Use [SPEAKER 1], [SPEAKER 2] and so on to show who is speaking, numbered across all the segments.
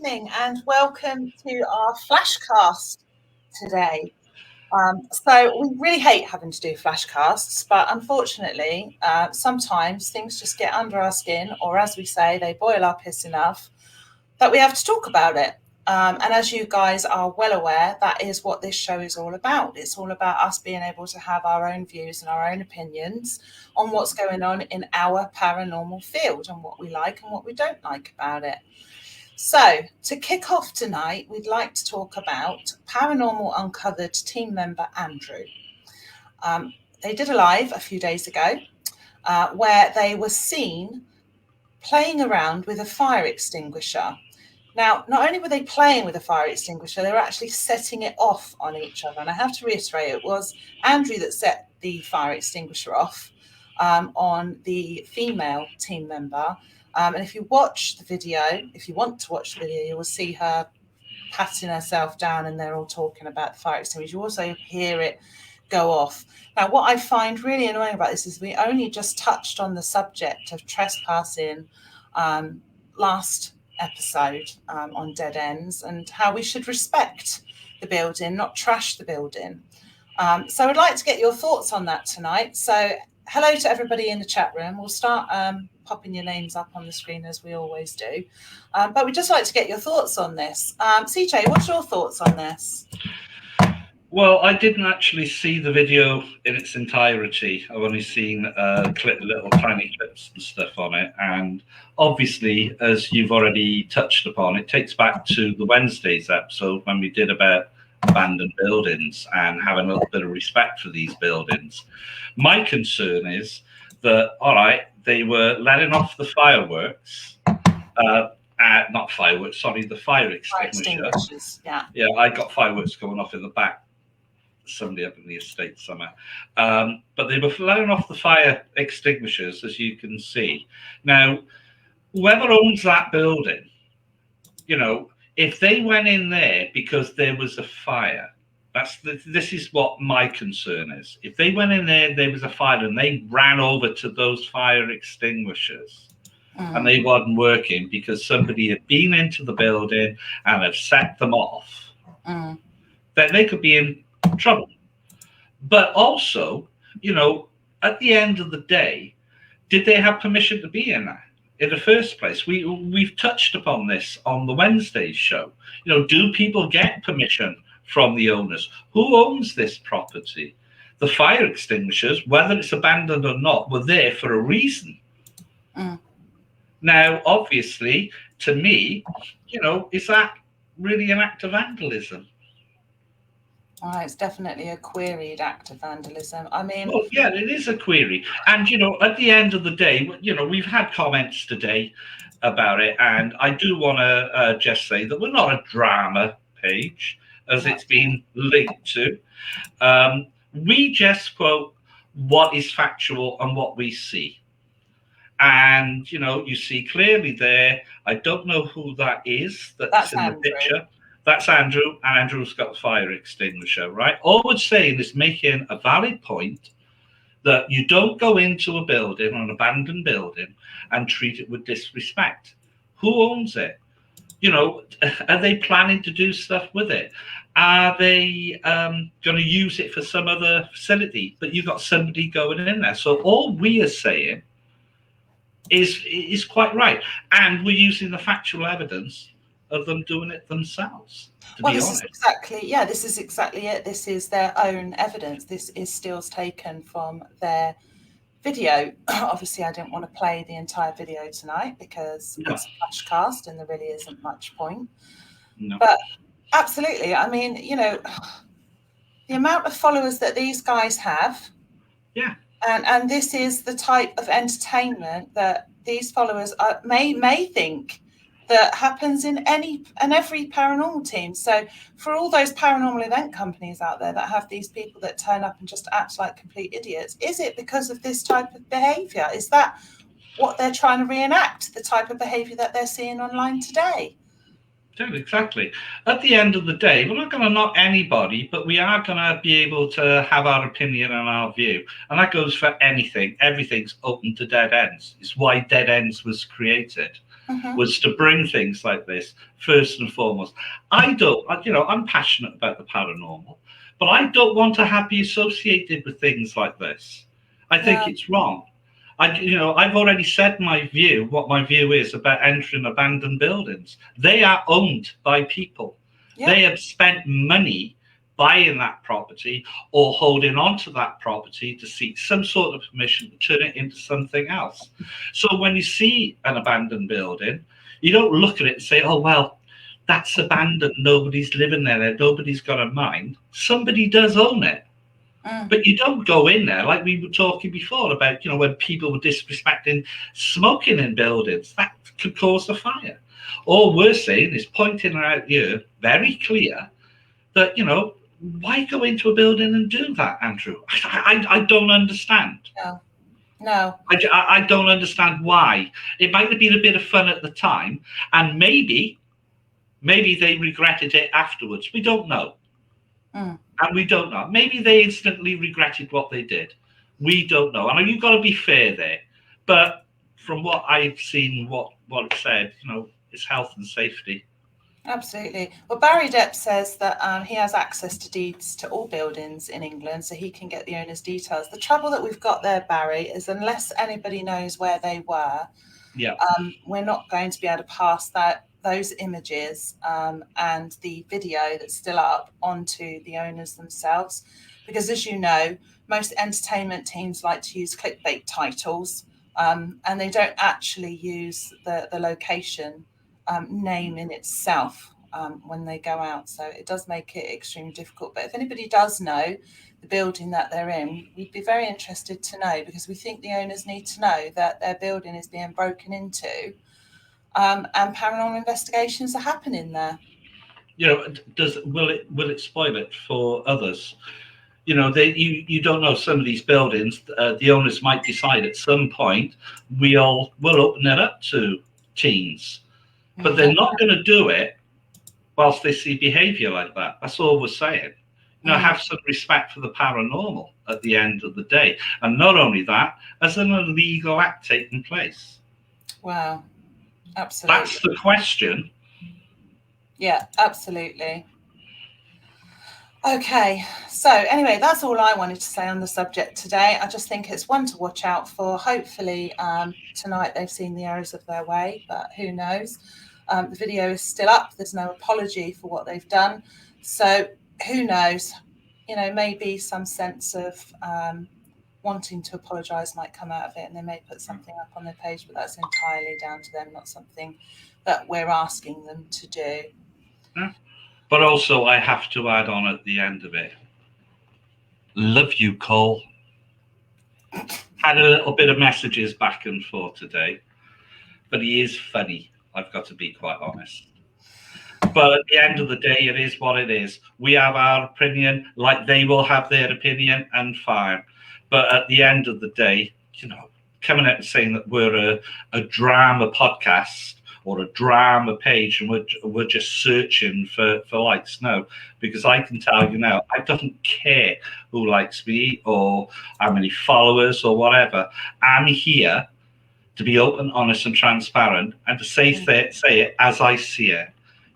[SPEAKER 1] evening and welcome to our Flashcast today. So we really hate having to do Flashcasts, but unfortunately, sometimes things just get under our skin, or as we say, they boil our piss enough that we have to talk about it. And as you guys are well aware, that is what this show is all about. It's all about us being able to have our own views and our own opinions on what's going on in our paranormal field and what we like and what we don't like about it. So to kick off tonight, we'd like to talk about Paranormal Uncovered team member Andrew. They did a live a few days ago where they were seen playing around with a fire extinguisher. Now, not only were they playing with a fire extinguisher, they were actually setting it off on each other. And I have to reiterate, it was Andrew that set the fire extinguisher off on the female team member. And if you watch the video, if you want to watch the video, you will see her patting herself down and they're all talking about the fire extinguisher. You also hear it go off. Now, what I find really annoying about this is we only just touched on the subject of trespassing last episode on Dead Ends and how we should respect the building, not trash the building. So I'd like to get your thoughts on that tonight. So hello to everybody in the chat room. We'll start popping your names up on the screen as we always do. But we'd just like to get your thoughts on this. CJ, what's your thoughts on this?
[SPEAKER 2] Well, I didn't actually see the video in its entirety. I've only seen little tiny clips and stuff on it. And obviously, as you've already touched upon, it takes back to the Wednesday's episode when we did about abandoned buildings and having a little bit of respect for these buildings. My concern is that, all right, they were letting off the fireworks, not fireworks, sorry, the fire extinguisher. Yeah, I got fireworks going off in the back. Somebody up in the estate somewhere. But they were letting off the fire extinguishers, as you can see. Now, whoever owns that building, if they went in there because there was a fire, this is what my concern is. If they went in there was a fire, and they ran over to those fire extinguishers, and they weren't working because somebody had been into the building and had set them off, then they could be in trouble. But also, at the end of the day, did they have permission to be in there in the first place? We've touched upon this on the Wednesday show. Do people get permission from the owners? Who owns this property? The fire extinguishers, whether it's abandoned or not, were there for a reason. Now, obviously, to me, is that really an act of vandalism?
[SPEAKER 1] Oh, it's definitely a queried act of vandalism. I mean,
[SPEAKER 2] well, yeah, it is a query. And, at the end of the day, we've had comments today about it. And I do want to just say that we're not a drama page, as it's been linked to. We just quote what is factual and what we see. And, you see clearly there, I don't know who that is that's in
[SPEAKER 1] Andrew.
[SPEAKER 2] The picture. That's Andrew, and Andrew's got the fire extinguisher, right? All we're saying is making a valid point that you don't go into a building, an abandoned building, and treat it with disrespect. Who owns it? Are they planning to do stuff with it? Are they going to use it for some other facility? But you've got somebody going in there. So all we are saying is quite right. And we're using the factual evidence of them doing it themselves,
[SPEAKER 1] this is exactly it. This is their own evidence. This is stills taken from their video. Obviously, I didn't want to play the entire video tonight because it's a flashcast and there really isn't much point. But absolutely, I mean, the amount of followers that these guys have, and this is the type of entertainment that these followers may think that happens in any and every paranormal team. So for all those paranormal event companies out there that have these people that turn up and just act like complete idiots, is it because of this type of behavior? Is that what they're trying to reenact, the type of behavior that they're seeing online today?
[SPEAKER 2] Exactly. At the end of the day, we're not going to knock anybody, but we are going to be able to have our opinion and our view. And that goes for anything. Everything's open to Dead Ends. It's why Dead Ends was created. was to bring things like this first and foremost. I'm passionate about the paranormal, but I don't want to be associated with things like this. I think it's wrong. I've already said what my view is about entering abandoned buildings. They are owned by people. Yeah. They have spent money buying that property or holding on to that property to seek some sort of permission to turn it into something else. So when you see an abandoned building, you don't look at it and say, oh, well, that's abandoned. Nobody's living there. Nobody's got a mind. Somebody does own it. But you don't go in there, like we were talking before about, when people were disrespecting smoking in buildings, that could cause a fire. All we're saying is pointing out here, very clear, that, why go into a building and do that, Andrew? I don't understand.
[SPEAKER 1] No.
[SPEAKER 2] I don't understand why. It might have been a bit of fun at the time, and maybe they regretted it afterwards. We don't know. And we don't know. Maybe they instantly regretted what they did. We don't know. And you've got to be fair there. But from what I've seen, what it said, it's health and safety.
[SPEAKER 1] Absolutely. Well, Barry Depp says that he has access to deeds to all buildings in England, so he can get the owner's details. The trouble that we've got there, Barry, is unless anybody knows where they were, we're not going to be able to pass those images and the video that's still up onto the owners themselves. Because as you know, most entertainment teams like to use clickbait titles and they don't actually use the location name in itself when they go out. So it does make it extremely difficult. But if anybody does know the building that they're in, we'd be very interested to know, because we think the owners need to know that their building is being broken into and paranormal investigations are happening there.
[SPEAKER 2] Will it spoil it for others? You don't know, some of these buildings, the owners might decide at some point we'll open it up to teens. But they're not going to do it whilst they see behaviour like that. That's all we're saying. Have some respect for the paranormal at the end of the day. And not only that, as an illegal act taking place.
[SPEAKER 1] Wow. Absolutely.
[SPEAKER 2] That's the question.
[SPEAKER 1] Yeah, absolutely. Okay, so anyway, that's all I wanted to say on the subject today. I just think it's one to watch out for. Hopefully tonight they've seen the errors of their way, but who knows? The video is still up. There's no apology for what they've done. So who knows? Maybe some sense of wanting to apologise might come out of it, and they may put something up on their page, but that's entirely down to them, not something that we're asking them to do.
[SPEAKER 2] Yeah. But also, I have to add on at the end of it, love you, Cole. Had a little bit of messages back and forth today, but he is funny. I've got to be quite honest. But at the end of the day, it is what it is. We have our opinion, like they will have their opinion, and fine. But at the end of the day, coming out and saying that we're a drama podcast or a drama page and we're just searching for likes. No, because I can tell you now, I don't care who likes me or how many followers or whatever. I'm here to be open, honest, and transparent, and to say it as I see it,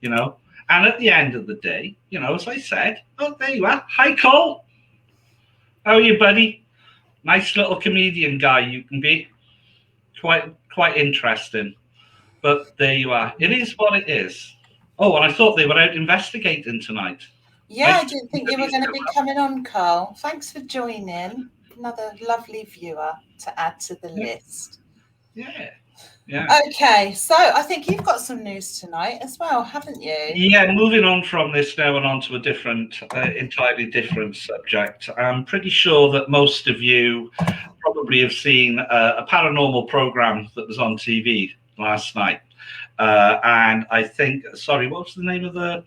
[SPEAKER 2] And at the end of the day, as I said, oh, there you are. Hi, Cole. How are you, buddy? Nice little comedian guy you can be. Quite interesting. But there you are. It is what it is. Oh, and I thought they were out investigating tonight.
[SPEAKER 1] Yeah, I didn't think you were going to be coming on, Carl. Thanks for joining. Another lovely viewer to add to the list.
[SPEAKER 2] Yeah.
[SPEAKER 1] Okay, so I think you've got some news tonight as well, haven't you?
[SPEAKER 2] Yeah, moving on from this now and on to a different, entirely different subject. I'm pretty sure that most of you probably have seen a paranormal program that was on TV last night. And I think, sorry, what was the name of the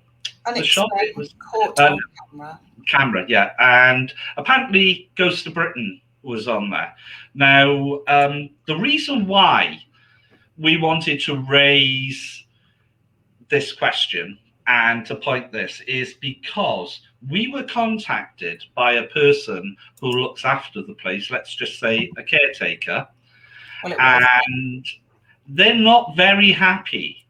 [SPEAKER 2] shop? It was
[SPEAKER 1] Caught on Camera.
[SPEAKER 2] Camera, yeah. And apparently Ghost of Britain was on there. Now, the reason why we wanted to raise this question and to point this is because we were contacted by a person who looks after the place, let's just say a caretaker.
[SPEAKER 1] Well,
[SPEAKER 2] they're not very happy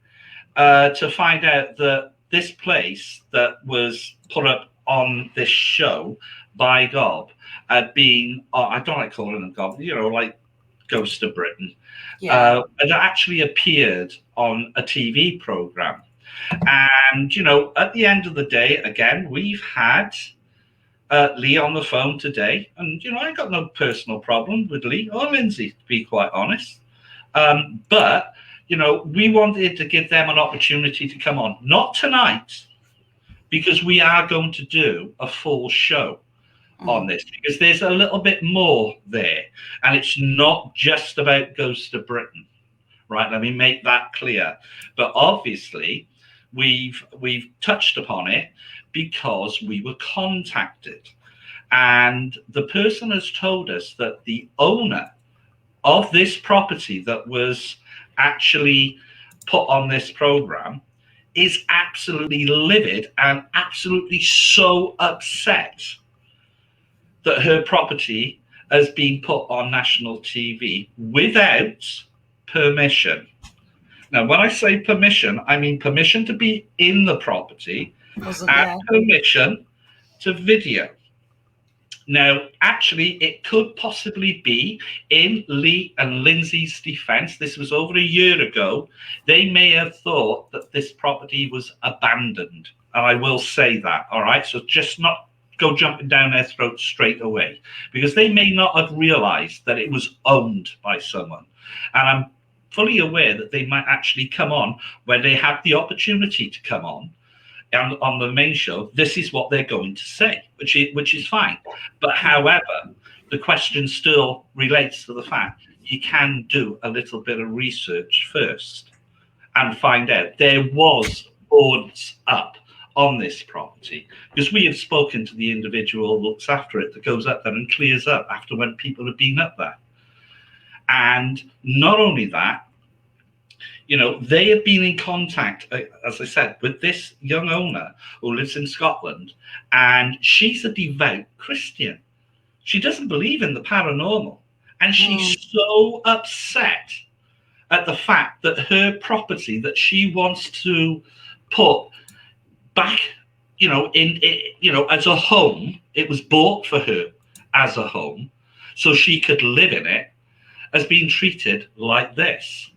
[SPEAKER 2] to find out that this place that was put up on this show by Gob had been, I don't like calling them Gob, like Ghost of Britain, had actually appeared on a TV program. And, at the end of the day, again, we've had Lee on the phone today. And, I got no personal problem with Lee or Lindsay, to be quite honest. But, we wanted to give them an opportunity to come on. Not tonight, because we are going to do a full show on this, because there's a little bit more there. And it's not just about Ghost of Britain, right? Let me make that clear. But obviously, we've touched upon it because we were contacted. And the person has told us that the owner of this property that was actually put on this program is absolutely livid and absolutely so upset that her property has been put on national TV without permission. Now, when I say permission, I mean permission to be in the property and permission to video. Now, actually, it could possibly be in Lee and Lindsay's defense. This was over a year ago. They may have thought that this property was abandoned. And I will say that, all right? So just not go jumping down their throats straight away, because they may not have realized that it was owned by someone. And I'm fully aware that they might actually come on where they have the opportunity to come on. And on the main show, this is what they're going to say, which is fine. But however, the question still relates to the fact you can do a little bit of research first and find out there was boards up on this property, because we have spoken to the individual who looks after it, that goes up there and clears up after when people have been up there. And not only that, they have been in contact, as I said, with this young owner who lives in Scotland, and she's a devout Christian. She doesn't believe in the paranormal, and she's so upset at the fact that her property that she wants to put back, as a home, it was bought for her as a home, so she could live in it, has been treated like this.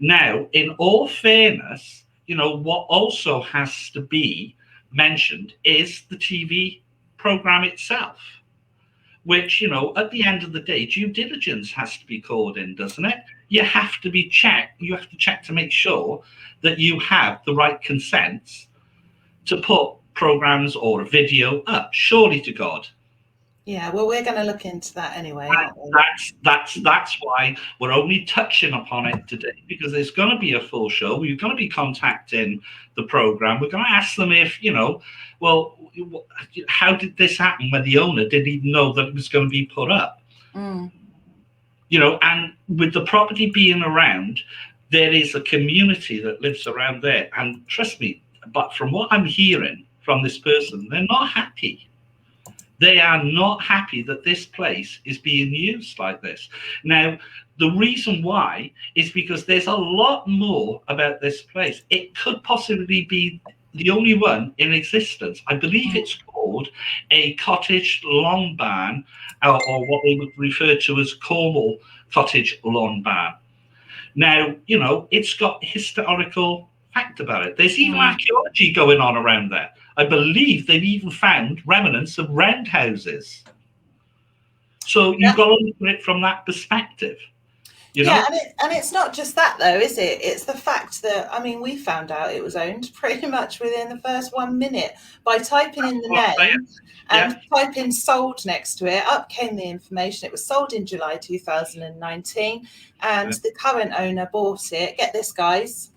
[SPEAKER 2] Now, in all fairness, what also has to be mentioned is the TV program itself, which, at the end of the day, due diligence has to be called in, doesn't it? You have to be checked. You have to check to make sure that you have the right consents to put programs or a video up, surely to God.
[SPEAKER 1] Yeah, well, we're going to look into that anyway.
[SPEAKER 2] That's why we're only touching upon it today, because there's going to be a full show. We're going to be contacting the program. We're going to ask them if, well, how did this happen when the owner didn't even know that it was going to be put up? And with the property being around, there is a community that lives around there. And trust me, but from what I'm hearing from this person, they're not happy. They are not happy that this place is being used like this. Now, the reason why is because there's a lot more about this place. It could possibly be the only one in existence. I believe it's called a cottage lawn barn, or what they would refer to as Cornwall cottage lawn barn. Now, it's got historical fact about it. There's even archaeology going on around there. I believe they've even found remnants of roundhouses. So you've got to look at it from that perspective.
[SPEAKER 1] Yeah, and it's not just that, though, is it? It's the fact that, we found out it was owned pretty much within the first 1 minute by typing in the name and typing sold next to it. Up came the information. It was sold in July 2019, and the current owner bought it. Get this, guys.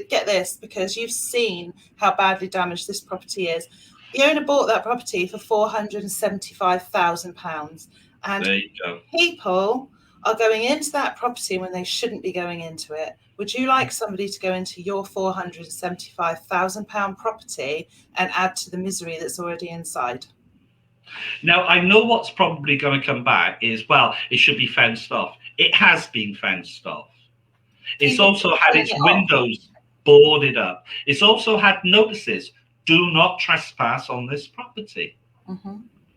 [SPEAKER 1] Get this, because you've seen how badly damaged this property is. The owner bought that property for £475,000, and there you go. People are going into that property when they shouldn't be going into it. Would you like somebody to go into your £475,000 property and add to the misery that's already inside?
[SPEAKER 2] Now, I know what's probably going to come back is, well, it should be fenced off. It has been fenced off. It's
[SPEAKER 1] People
[SPEAKER 2] also had
[SPEAKER 1] turning
[SPEAKER 2] its
[SPEAKER 1] it off.
[SPEAKER 2] windows boarded up. It's also had notices, do not trespass on this property.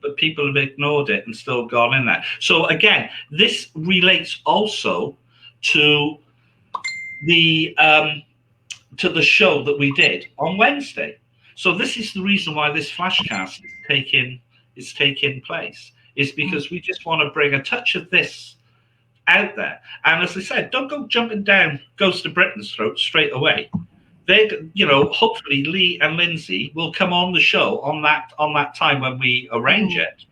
[SPEAKER 2] But people have ignored it and still gone in there. So again, this relates also to the show that we did on Wednesday. So this is the reason why this flashcast is taking place, is because we just want to bring a touch of this out there. And as I said, don't go jumping down Ghost of Britain's throat straight away. They, hopefully Lee and Lindsay will come on the show on that time when we arrange it,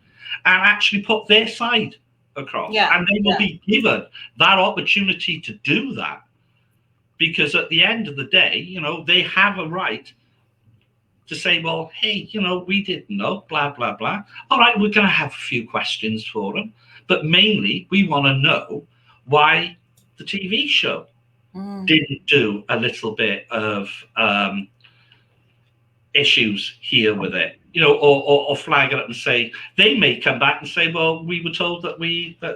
[SPEAKER 2] and actually put their side across, and they will be given that opportunity to do that, because at the end of the day, they have a right to say, well, hey, we didn't know, blah blah blah. All right, we're going to have a few questions for them, but mainly we want to know why the TV show didn't do a little bit of issues here with it, or flag it up and say, they may come back and say, well, we were told that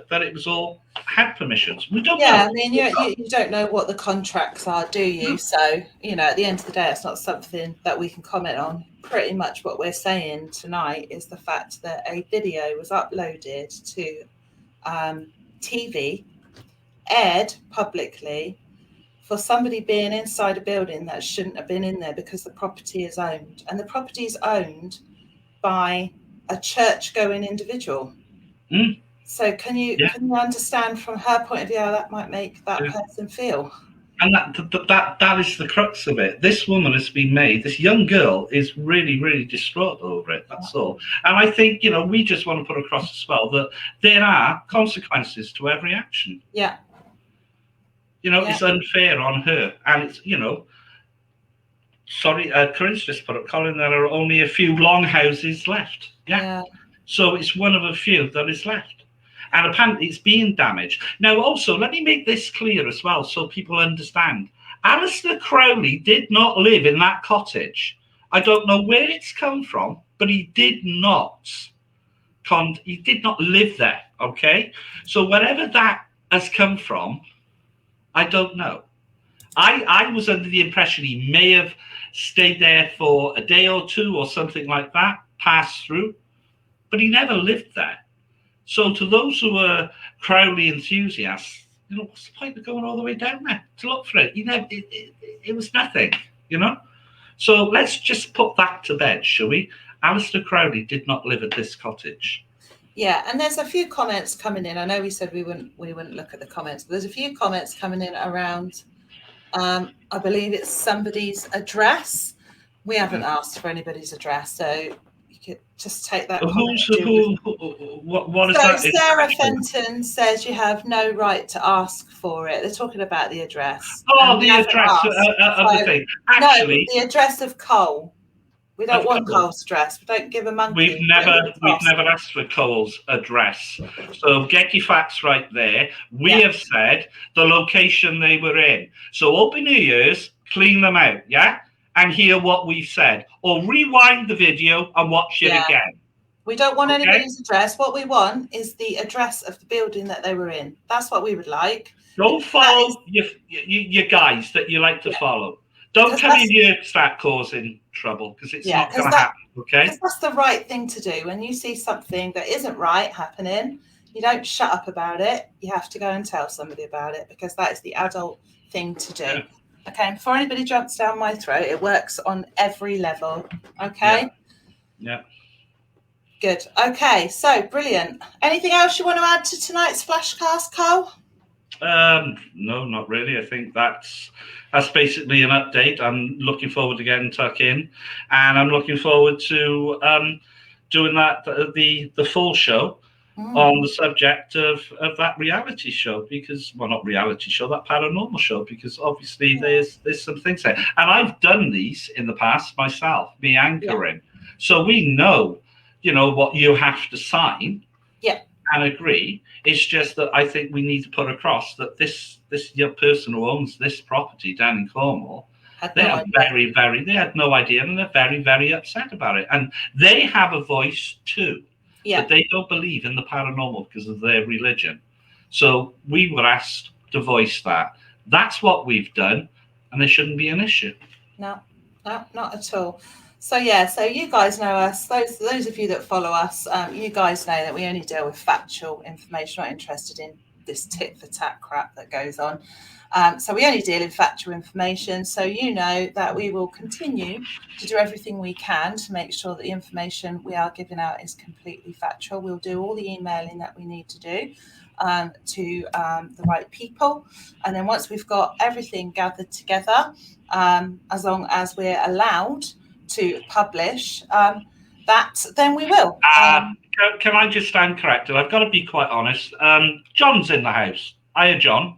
[SPEAKER 2] that it was all had permissions. We don't know.
[SPEAKER 1] I mean, you don't know what the contracts are, do you? So, at the end of the day, it's not something that we can comment on. Pretty much what we're saying tonight is the fact that a video was uploaded to TV, aired publicly, for somebody being inside a building that shouldn't have been in there, because the property is owned, and the property is owned by a church-going individual. So can you understand from her point of view how that might make that person feel?
[SPEAKER 2] And that is the crux of it. This woman has been made, this young girl is really, really distraught over it. That's all. And I think, we just want to put across as well that there are consequences to every action.
[SPEAKER 1] Yeah.
[SPEAKER 2] It's unfair on her. And it's, sorry, Corinne's just put up, Colin, there are only a few long houses left. Yeah. So it's one of a few that is left. And apparently it's being damaged. Now, also, let me make this clear as well so people understand. Alistair Crowley did not live in that cottage. I don't know where it's come from, but he did not live there, okay? So wherever that has come from, I don't know. I was under the impression he may have stayed there for a day or two or something like that, passed through, but he never lived there. So to those who are Crowley enthusiasts, what's the point of going all the way down there to look for it? It was nothing, So let's just put that to bed, shall we? Alistair Crowley did not live at this cottage.
[SPEAKER 1] Yeah, and there's a few comments coming in. I know we said we wouldn't look at the comments, but there's a few comments coming in around, I believe it's somebody's address. We haven't asked for anybody's address, so you could just take that comment.
[SPEAKER 2] What is that?
[SPEAKER 1] Sarah Fenton says you have no right to ask for it. They're talking about the address.
[SPEAKER 2] Oh, the address of the thing. Actually,
[SPEAKER 1] no, the address of Cole. We don't want Cole's address. We don't give a monkey.
[SPEAKER 2] We've never asked for Cole's address. So get your facts right there. We have said the location they were in. So open your ears, clean them out, and hear what we've said. Or rewind the video and watch it again.
[SPEAKER 1] We don't want anybody's address. What we want is the address of the building that they were in. That's what we would like.
[SPEAKER 2] Don't follow your guys that you like to follow. Don't tell me you start causing trouble, because it's not going to happen, okay?
[SPEAKER 1] That's the right thing to do. When you see something that isn't right happening, you don't shut up about it. You have to go and tell somebody about it, because that is the adult thing to do. Yeah. Okay, and before anybody jumps down my throat, it works on every level, okay?
[SPEAKER 2] Yeah.
[SPEAKER 1] Good. Okay, so brilliant. Anything else you want to add to tonight's Flashcast, Cole?
[SPEAKER 2] No, not really. I think that's basically an update. I'm looking forward to getting tuck in, and I'm looking forward to doing the full show on the subject of that reality show, because, well, not reality show, that paranormal show, because obviously there's some things there, and I've done these in the past myself, me anchoring, so we know, what you have to sign. And agree. It's just that I think we need to put across that this young person who owns this property down in Cornwall, they had no idea, and they're very, very upset about it. And they have a voice too, but they don't believe in the paranormal because of their religion. So we were asked to voice that. That's what we've done, and there shouldn't be an issue.
[SPEAKER 1] No, not at all. So yeah, so you guys know us. Those of you that follow us, you guys know that we only deal with factual information. Not interested in this tit for tat crap that goes on. So we only deal in factual information. So you know that we will continue to do everything we can to make sure that the information we are giving out is completely factual. We'll do all the emailing that we need to do to the right people. And then once we've got everything gathered together, as long as we're allowed to publish that, then we will.
[SPEAKER 2] Can I just stand corrected? I've got to be quite honest. John's in the house. Hiya, John.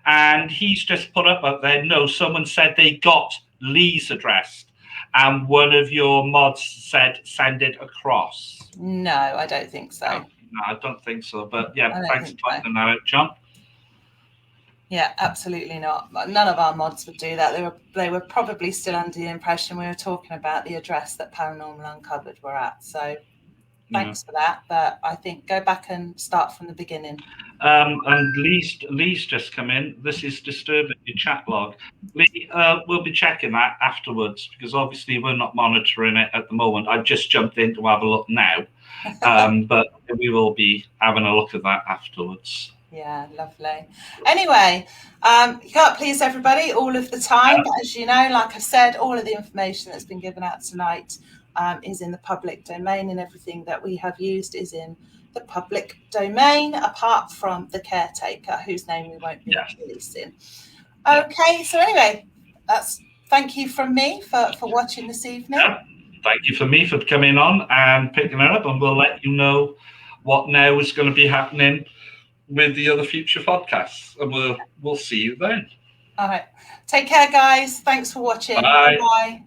[SPEAKER 2] And he's just put up there, no, someone said they got Lee's address. And one of your mods said, send it across.
[SPEAKER 1] No, I don't think so.
[SPEAKER 2] No, I don't think so. But yeah, thanks for pointing that out, John.
[SPEAKER 1] Yeah, absolutely not. None of our mods would do that. They were probably still under the impression we were talking about the address that Paranormal Uncovered were at. So thanks for that. But I think go back and start from the beginning.
[SPEAKER 2] And Lee's just come in. This is disturbing your chat log. Lee, we'll be checking that afterwards because obviously we're not monitoring it at the moment. I've just jumped in to have a look now. But we will be having a look at that afterwards.
[SPEAKER 1] Yeah, lovely. Anyway, you can't please everybody all of the time. But as you know, like I said, all of the information that's been given out tonight is in the public domain, and everything that we have used is in the public domain, apart from the caretaker, whose name we won't be releasing. Okay, so anyway, thank you from me for watching this evening.
[SPEAKER 2] Yeah. Thank you for me for coming on and picking it up, and we'll let you know what now is going to be happening with the other future podcasts, and we'll see you then.
[SPEAKER 1] All right. Take care, guys. Thanks for watching.
[SPEAKER 2] Bye.
[SPEAKER 1] Bye.